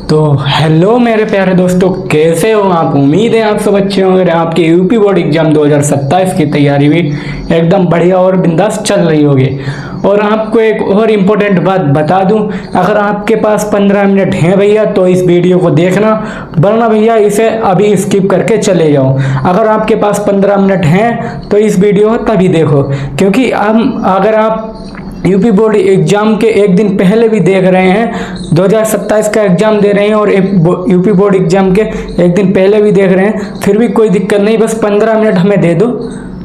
तो हेलो मेरे प्यारे दोस्तों, कैसे हो आप। उम्मीद है आप सब अच्छे होंगे। आपके यूपी बोर्ड एग्जाम 2027 की तैयारी भी एकदम बढ़िया और बिंदास चल रही होगी। और आपको एक और इम्पोर्टेंट बात बता दूं, अगर आपके पास 15 मिनट हैं भैया तो इस वीडियो को देखना, वरना भैया इसे अभी स्किप करके चले जाओ। अगर आपके पास 15 मिनट हैं तो इस वीडियो को तभी देखो, क्योंकि अगर आप यूपी बोर्ड एग्जाम के एक दिन पहले भी देख रहे हैं, 2027 का एग्जाम दे रहे हैं और यूपी बोर्ड एग्जाम के एक दिन पहले भी देख रहे हैं, फिर भी कोई दिक्कत नहीं। बस 15 मिनट हमें दे दो।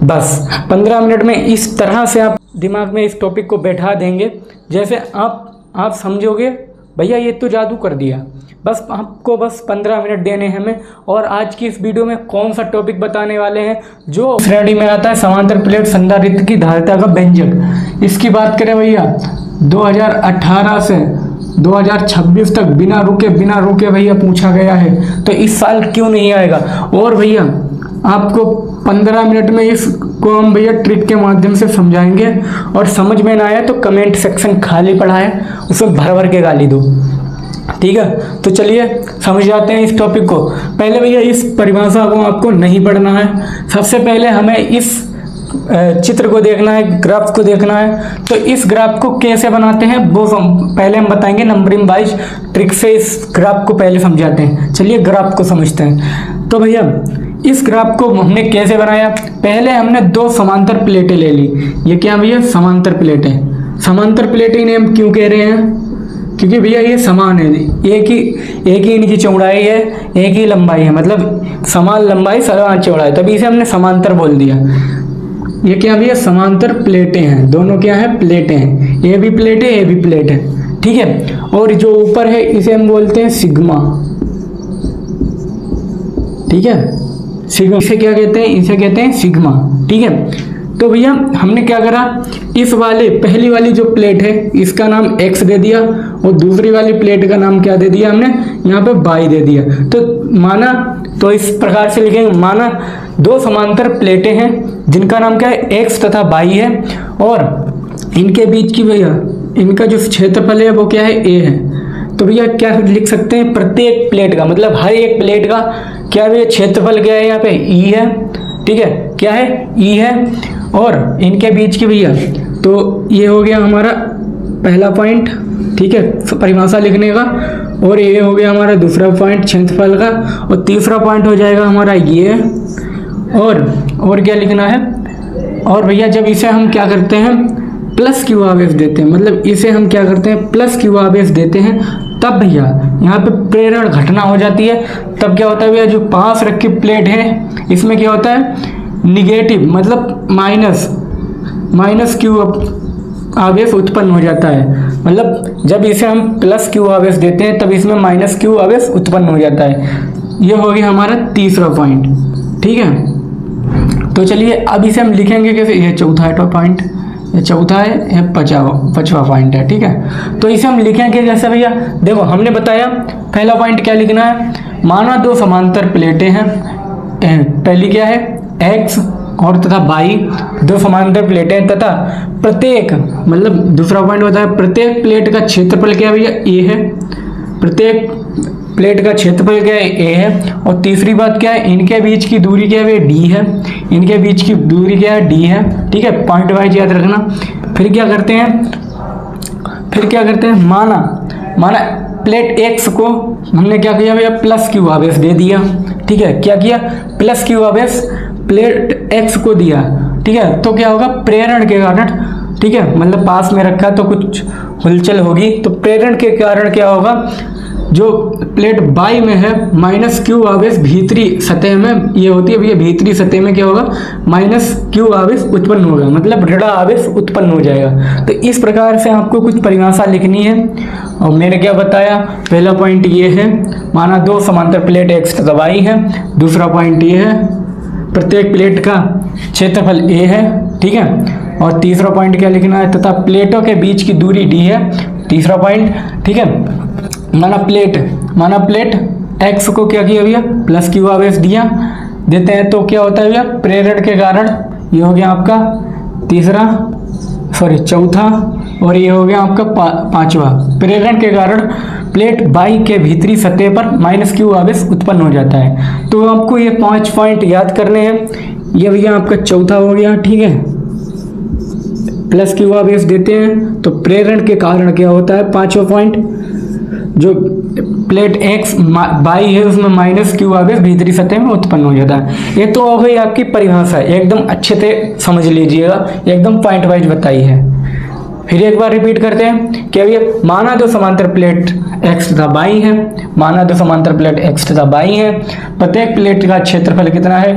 बस 15 मिनट में इस तरह से आप दिमाग में इस टॉपिक को बैठा देंगे जैसे आप समझोगे भैया ये तो जादू कर दिया। बस आपको 15 मिनट देने हैं हमें। और आज की इस वीडियो में कौन सा टॉपिक बताने वाले हैं, जो श्रेणी में आता है समांतर प्लेट संधारित्र की धारिता का व्यंजक। इसकी बात करें भैया 2018 से 2026 तक बिना रुके भैया पूछा गया है, तो इस साल क्यों नहीं आएगा। और भैया आपको 15 मिनट में इसको हम भैया ट्रिक के माध्यम से समझाएंगे, और समझ में ना आया तो कमेंट सेक्शन खाली पड़ा है, उसमें भर के गाली दो, ठीक है। तो चलिए समझ जाते हैं इस टॉपिक को। पहले भैया इस परिभाषा को आपको नहीं पढ़ना है, सबसे पहले हमें इस चित्र को देखना है, ग्राफ को देखना है। तो इस ग्राफ को कैसे बनाते हैं वो पहले हम बताएंगे, नंबरिंग वाइज ट्रिक से इस ग्राफ को पहले समझाते हैं। चलिए ग्राफ को समझते हैं। तो भैया इस ग्राफ को हमने कैसे बनाया, पहले हमने दो समांतर प्लेटें ले ली। ये क्या भैया, समांतर प्लेटें। समांतर प्लेटें इन्हें हम क्यों कह रहे हैं, क्योंकि भैया ये समान है, एक ही इनकी चौड़ाई है, एक ही लंबाई है, मतलब समान लंबाई समान चौड़ाई, तभी इसे हमने समांतर बोल दिया। ये क्या भैया, समांतर प्लेटें हैं, दोनों क्या है, प्लेटें हैं, ये भी प्लेट है ये भी प्लेट है, ठीक है। और जो ऊपर है इसे हम बोलते हैं सिग्मा, ठीक है, सिग्मा। इसे क्या कहते हैं, इसे कहते हैं सिग्मा, ठीक है। तो भैया हमने क्या करा, इस वाले पहली वाली जो प्लेट है इसका नाम x दे दिया, और दूसरी वाली प्लेट का नाम क्या दे दिया हमने, यहाँ पे y दे दिया। तो माना, तो इस प्रकार से लिखेंगे, माना दो समांतर प्लेटें हैं जिनका नाम क्या है, x तथा y है, और इनके बीच की भैया इनका जो क्षेत्रफल है वो क्या है, a है। तो भैया क्या लिख सकते हैं, प्रत्येक प्लेट का मतलब हर एक प्लेट का क्या भैया क्षेत्रफल क्या है, यहाँ पे e है, ठीक है, क्या है, e है। और इनके बीच की भैया, तो ये हो गया हमारा पहला पॉइंट, ठीक है, परिभाषा लिखने का। और ये हो गया हमारा दूसरा पॉइंट क्षेत्रफल का, और तीसरा पॉइंट हो जाएगा हमारा ये। और क्या लिखना है, और भैया जब इसे हम क्या करते हैं, प्लस क्यू आवेश देते हैं, मतलब इसे हम क्या करते हैं, प्लस क्यू आवेश देते हैं, तब भैया यहाँ पे प्रेरण घटना हो जाती है। तब क्या होता है भैया, जो पास रखी प्लेट है इसमें क्या होता है, निगेटिव मतलब माइनस क्यू आवेश उत्पन्न हो जाता है। मतलब जब इसे हम प्लस क्यू आवेश देते हैं तब इसमें माइनस क्यू आवेश उत्पन्न हो जाता है। ये हो गया हमारा तीसरा पॉइंट, ठीक है। तो चलिए अब इसे हम लिखेंगे कैसे, ये चौथा है पॉइंट, ये चौथा है, ये पांचवा पॉइंट है, ठीक है। तो इसे हम लिखेंगे जैसे भैया, देखो हमने बताया पहला पॉइंट क्या लिखना है, माना दो समांतर प्लेटें हैं, पहली क्या है x और तथा y, दो समांतर प्लेटें तथा प्रत्येक, मतलब दूसरा पॉइंट बताया प्रत्येक प्लेट का क्षेत्रफल क्या है भैया, a है, प्रत्येक प्लेट का क्षेत्रफल क्या है, a है। और तीसरी बात क्या है, इनके बीच की दूरी क्या है, d है, इनके बीच की दूरी क्या है, d है, ठीक है, पॉइंट वाइज याद रखना। फिर क्या करते हैं, माना प्लेट x को हमने क्या किया भैया, प्लस क्यू आवेश दे दिया, ठीक है, क्या किया, प्लस क्यू आवेश प्लेट x को दिया, ठीक है। तो क्या होगा, प्रेरण के कारण, ठीक है, मतलब पास में रखा तो कुछ हलचल होगी, तो प्रेरण के कारण क्या होगा, जो प्लेट y में है माइनस क्यू आवेश भीतरी सतह में ये होती है भैया, भीतरी सतह में क्या होगा, माइनस क्यू आवेश उत्पन्न होगा, मतलब ऋण आवेश उत्पन्न हो जाएगा। तो इस प्रकार से आपको कुछ परिभाषा लिखनी है। और मैंने क्या बताया, पहला पॉइंट ये है, माना दो समांतर प्लेट x तथा y है, दूसरा पॉइंट ये है प्रत्येक प्लेट का क्षेत्रफल a है, ठीक है। और तीसरा पॉइंट क्या लिखना है, तथा प्लेटों के बीच की दूरी d है, तीसरा पॉइंट, ठीक है। माना प्लेट x को क्या किया भैया, प्लस क्यू आवेश देते हैं, तो क्या होता है भैया, प्रेरण के कारण, ये हो गया आपका चौथा। और ये हो गया आपका पांचवा। प्रेरण के कारण प्लेट बाई के भीतरी सतह पर -q आवेश उत्पन्न हो जाता है। तो आपको ये 5 पॉइंट याद करने हैं। ये भैया आपका चौथा हो गया, ठीक है। +q आवेश देते हैं तो प्रेरण के कारण क्या होता है, 5वां पॉइंट, जो प्लेट x बाई है उसमें -q आवेश भीतरी सतह में उत्पन्न हो जाता है। ये तो हो गई आपकी परिभाषा, एकदम अच्छे से समझ लीजिएगा, एकदम पॉइंट वाइज बताई है। फिर एक बार रिपीट करते हैं कि अभी माना दो समांतर प्लेट x तथा बाई है, माना दो समांतर प्लेट x तथा बाई है, प्रत्येक प्लेट का क्षेत्रफल कितना है,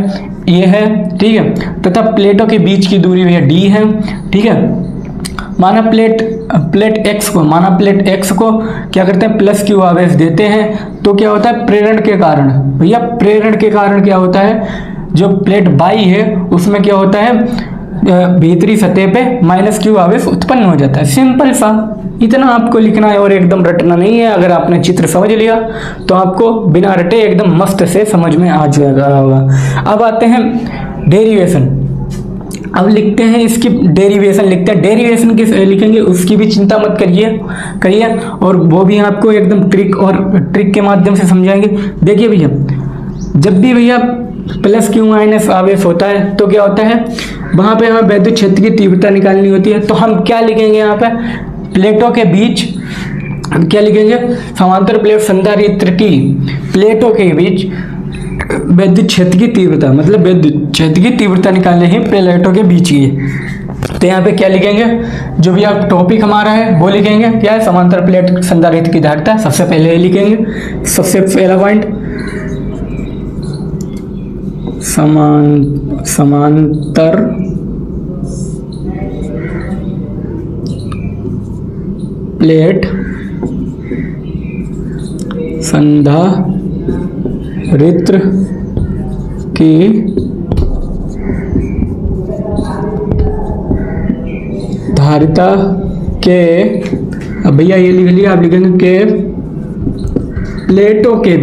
ये है, ठीक है, तथा प्लेटों के बीच की दूरी भैया d है, ठीक है। माना प्लेट x को क्या करते हैं, +q आवेश देते हैं, तो क्या होता है, प्रेरण के कारण, भैया प्रेरण के कारण क्या होता है, जो प्लेट बाई है उसमें क्या होता है, भीतरी सतह पे -q आवेश उत्पन्न हो जाता है। सिंपल सा, इतना आपको लिखना है और एकदम रटना नहीं है। अगर आपने चित्र समझ लिया तो आपको बिना रटे एकदम मस्त से समझ में आ जाएगा होगा। अब आते हैं डेरिवेशन। अब लिखते हैं इसकी डेरिवेशन, लिखते हैं डेरिवेशन किस लिखेंगे उसकी भी चिंता मत करिए, और वो भी आपको एकदम ट्रिक के माध्यम से समझाएंगे। देखिए भैया, जब भी भैया +q- आवेश होता है तो क्या होता है, वहां पे हमें विद्युत क्षेत्र की तीव्रता निकालनी होती है। तो हम क्या लिखेंगे यहाँ पे, प्लेटों के बीच हम क्या लिखेंगे, समांतर प्लेट संधारित्र की प्लेटों के बीच विद्युत क्षेत्र की तीव्रता, मतलब विद्युत क्षेत्र की तीव्रता निकालने ही प्लेटों के बीच की। तो यहाँ पे क्या लिखेंगे, जो भी आप टॉपिक हमारा है वो लिखेंगे, क्या है, समांतर प्लेट संधारित्र की धारिता। सबसे पहले लिखेंगे, सबसे पहला पॉइंट समांतर प्लेट संधारित्र की धारिता के, अब भैया ये लिख लिया, आप लिखेंगे के प्लेटों के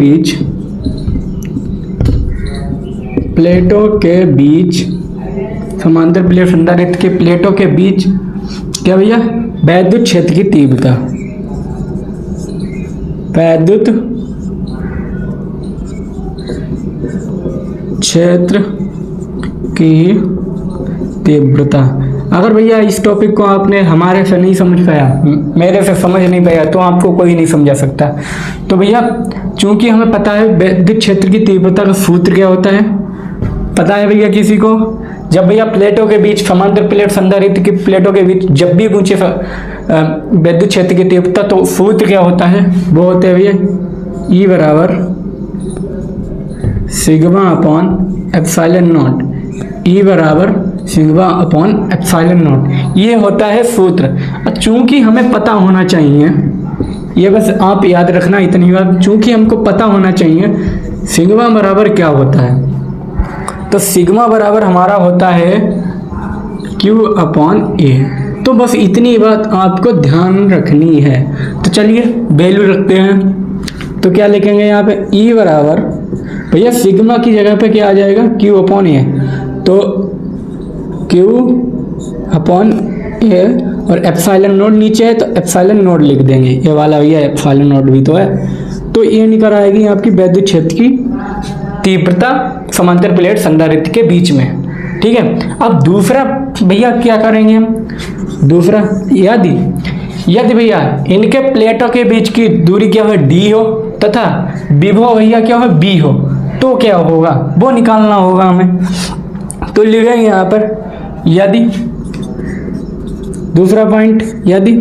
बीच समांतर प्लेट संधारित्र के प्लेटों के बीच क्या भैया, विद्युत क्षेत्र की तीव्रता, विद्युत क्षेत्र की तीव्रता। अगर भैया इस टॉपिक को आपने हमारे से नहीं समझ पाया, मेरे से समझ नहीं पाया, तो आपको कोई नहीं समझा सकता। तो भैया चूंकि हमें पता है विद्युत क्षेत्र की तीव्रता का सूत्र क्या होता है, पता है भैया किसी को, जब भैया प्लेटों के बीच समांतर प्लेट संधारित्र की प्लेटों के बीच जब भी पूछे विद्युत क्षेत्र की तीव्रता, तो सूत्र क्या होता है, वो होते हैं भैया E बराबर sigma upon epsilon not, E बराबर सिग्मा अपॉन एप्सिलॉन नॉट, ये होता है सूत्र। चूंकि हमें पता होना चाहिए, ये बस आप याद रखना इतनी बात, चूंकि हमको पता होना चाहिए सिग्मा बराबर क्या होता है, तो सिग्मा बराबर हमारा होता है Q अपॉन A। तो बस इतनी बात आपको ध्यान रखनी है। तो चलिए वैल्यू रखते हैं, तो क्या लिखेंगे यहाँ पे, E बराबर भैया सिग्मा की जगह पे क्या आ जाएगा, Q अपॉन A, तो Q अपॉन A, और एप्सिलॉन नोट नीचे है तो एप्सिलॉन नोट लिख देंगे, ये वाला भैया एप्सिलॉन नोट भी तो है। तो ये निकल आएगी आपकी विद्युत क्षेत्र की तीव्रता समांतर प्लेट संधारित्र के बीच में, ठीक है। अब दूसरा भैया क्या करेंगे हम, दूसरा यदि भैया इनके प्लेटों के बीच की दूरी क्या हो, D हो, तथा विभव भैया क्या हो, B हो, तो क्या होगा वो निकालना होगा हमें। तो लिखेंगे यहाँ पर यदि, दूसरा पॉइंट, यदि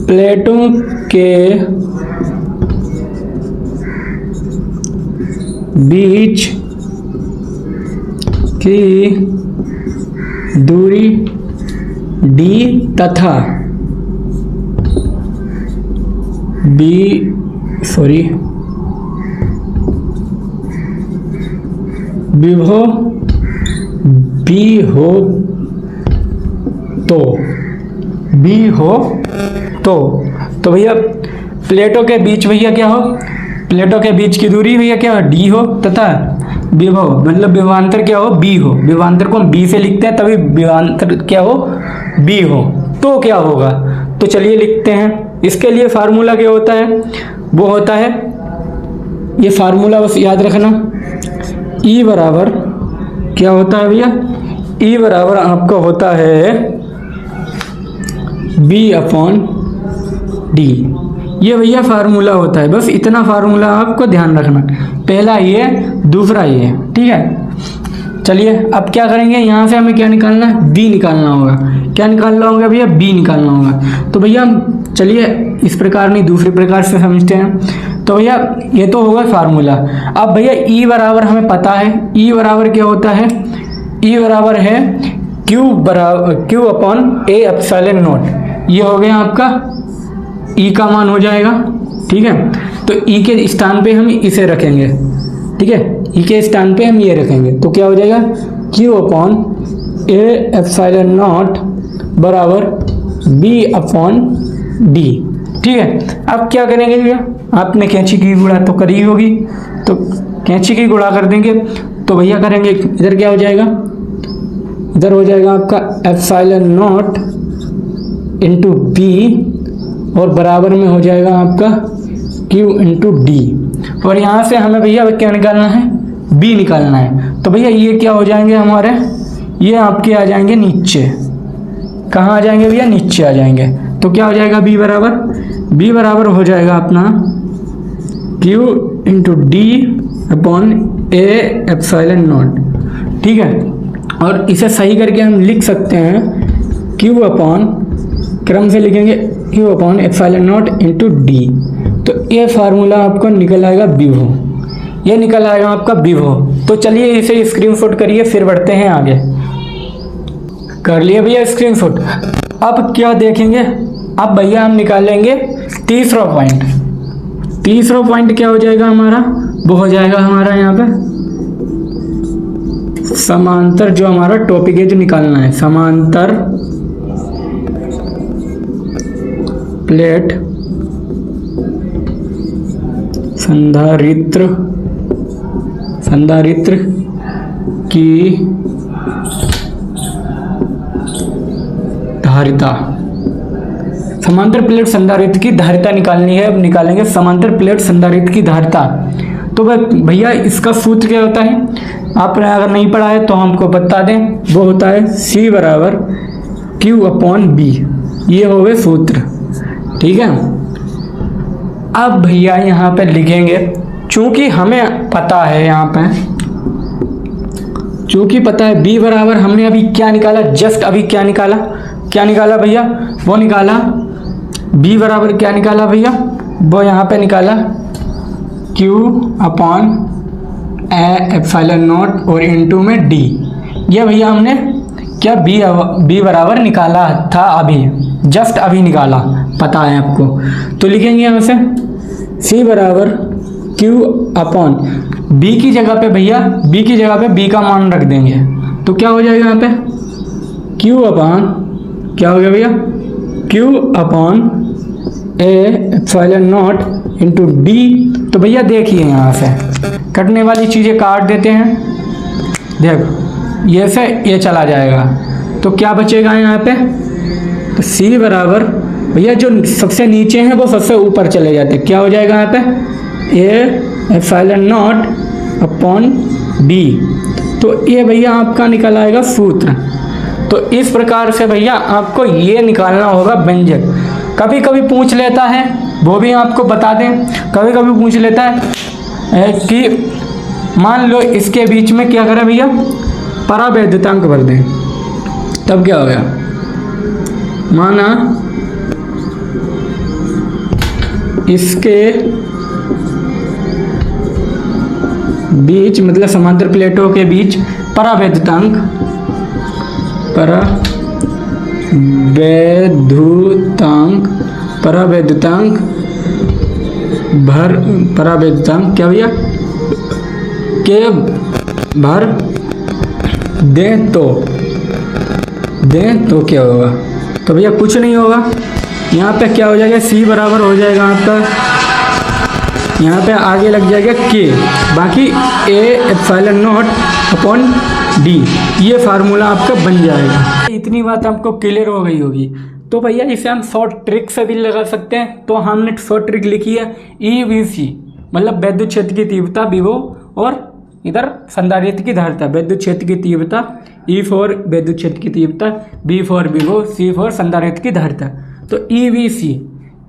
प्लेटों के बीच की दूरी D तथा विभव B हो तो भैया प्लेटों के बीच भैया क्या हो, प्लेटों के बीच की दूरी भैया क्या हो, D हो, तथा विभव मतलब विभवांतर क्या हो, बी हो। विभवांतर को हम बी से लिखते हैं, तभी विभवांतर क्या हो, बी हो। तो क्या होगा, तो चलिए लिखते हैं। इसके लिए फार्मूला क्या होता है, वो होता है, ये फार्मूला बस याद रखना, ई बराबर क्या होता है भैया, ई बराबर आपका होता है बी अपॉन डी। ये भैया फार्मूला होता है, बस इतना फार्मूला आपको ध्यान रखना। पहला ये, दूसरा ये, ठीक है। चलिए अब क्या करेंगे, यहाँ से हमें क्या निकालना है, बी निकालना होगा। क्या निकालना होगा भैया, बी निकालना होगा। तो भैया चलिए इस प्रकार नहीं, दूसरे प्रकार से समझते हैं। तो भैया ये तो होगा फार्मूला। अब भैया ई बराबर हमें पता है, ई बराबर क्या होता है, ई बराबर है Q upon A epsilon not. ये हो गया आपका ई का मान हो जाएगा, ठीक है। तो ई के स्थान पे हम इसे रखेंगे, ठीक है, ई के स्थान पे हम ये रखेंगे। तो क्या हो जाएगा, Q upon A epsilon not बराबर बी अपॉन डी, ठीक है। अब क्या करेंगे भैया, आपने कैंची की गुणा तो करी होगी, तो कैंची की गुणा कर देंगे। तो भैया करेंगे, इधर क्या हो जाएगा, इधर हो जाएगा आपका एप्सिलॉन नॉट इंटू बी, और बराबर में हो जाएगा आपका Q इंटू डी। और यहाँ से हमें भैया क्या निकालना है, B निकालना है। तो भैया ये क्या हो जाएंगे हमारे, ये आपके आ जाएंगे नीचे। कहाँ आ जाएंगे भैया, नीचे आ जाएंगे। तो क्या हो जाएगा, B बराबर हो जाएगा अपना Q into D upon A epsilon not, ठीक है। और इसे सही करके हम लिख सकते हैं Q अपॉन, क्रम से लिखेंगे Q upon epsilon not into D. तो ये फार्मूला आपको निकल आएगा विभव, ये निकल आएगा आपका विभव। तो चलिए इसे स्क्रीनशॉट करिए, फिर बढ़ते हैं आगे। कर लिए भैया स्क्रीनशॉट। अब क्या देखेंगे, अब भैया हम निकालेंगे तीसरा पॉइंट। तीसरा पॉइंट क्या हो जाएगा हमारा, वो हो जाएगा हमारा यहाँ पे समांतर, जो हमारा टॉपिक है जो निकालना है, समांतर प्लेट संधारित्र की धारिता। समांतर प्लेट संधारित्र की धारिता निकालनी है। अब निकालेंगे समांतर प्लेट संधारित्र की धारिता। तो भैया इसका सूत्र क्या होता है, आपने अगर नहीं पढ़ा है तो हमको बता दें, वो होता है C बराबर Q अपॉन बी। ये हो गए सूत्र, ठीक है। अब भैया यहाँ पे लिखेंगे, चूंकि हमें पता है, यहाँ पे चूंकि पता है B बराबर, हमने अभी क्या निकाला, जस्ट अभी क्या निकाला भैया, वो निकाला B बराबर क्या निकाला भैया, वो यहाँ पे निकाला Q upon A epsilon not और इनटू में D। ये भैया हमने क्या B बराबर निकाला था, अभी जस्ट अभी निकाला, पता है आपको। तो लिखेंगे यहाँ से C बराबर Q अपॉन B की जगह पे भैया, B की जगह पे B का मान रख देंगे। तो क्या हो जाएगा यहाँ पे Q अपॉन, क्या हो गया भैया, Q upon A epsilon not into D. तो भैया देखिए यहाँ से कटने वाली चीज़ें काट देते हैं, देखो ये से ये चला जाएगा। तो क्या बचेगा यहाँ पे, तो C बराबर भैया जो सबसे नीचे हैं वो सबसे ऊपर चले जाते हैं। क्या हो जाएगा यहाँ पे, A epsilon not upon D. तो ये भैया आपका निकल आएगा सूत्र। तो इस प्रकार से भैया आपको ये निकालना होगा व्यंजक। कभी कभी पूछ लेता है, वो भी आपको बता दें, कभी कभी पूछ लेता है कि मान लो इसके बीच में क्या करें भैया, परावैद्युतांक भर दें। तब क्या हो गया, माना इसके बीच, मतलब समांतर प्लेटों के बीच परावैद्युतांक क्या भैया के भर दें तो क्या होगा, तो भैया कुछ नहीं होगा। यहाँ पे क्या हो जाएगा, C बराबर हो जाएगा आपका, यहाँ पे आगे लग जाएगा के, बाकी A epsilon not upon D, ये फार्मूला आपका बन जाएगा। इतनी बात आपको क्लियर हो गई होगी। तो भैया इसे हम शॉर्ट ट्रिक से भी लगा सकते हैं। तो हमने शॉर्ट ट्रिक लिखी है EVC, मतलब विद्युत क्षेत्र की तीव्रता विभव और इधर संधारित्र की धारिता। विद्युत क्षेत्र की तीव्रता E फॉर विद्युत क्षेत्र की तीव्रता, B फॉर विभव, C फॉर संधारित्र की धारिता। तो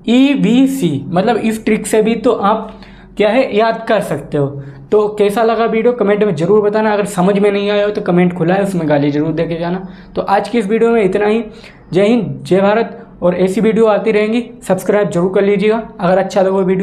EVC मतलब इस ट्रिक से भी तो आप क्या है याद कर सकते हो। तो कैसा लगा वीडियो कमेंट में जरूर बताना। अगर समझ में नहीं आया हो तो कमेंट खुला है, उसमें गाली जरूर दे के जाना। तो आज की इस वीडियो में इतना ही। जय हिंद, जय भारत। और ऐसी वीडियो आती रहेंगी, सब्सक्राइब जरूर कर लीजिएगा अगर अच्छा लगा वीडियो।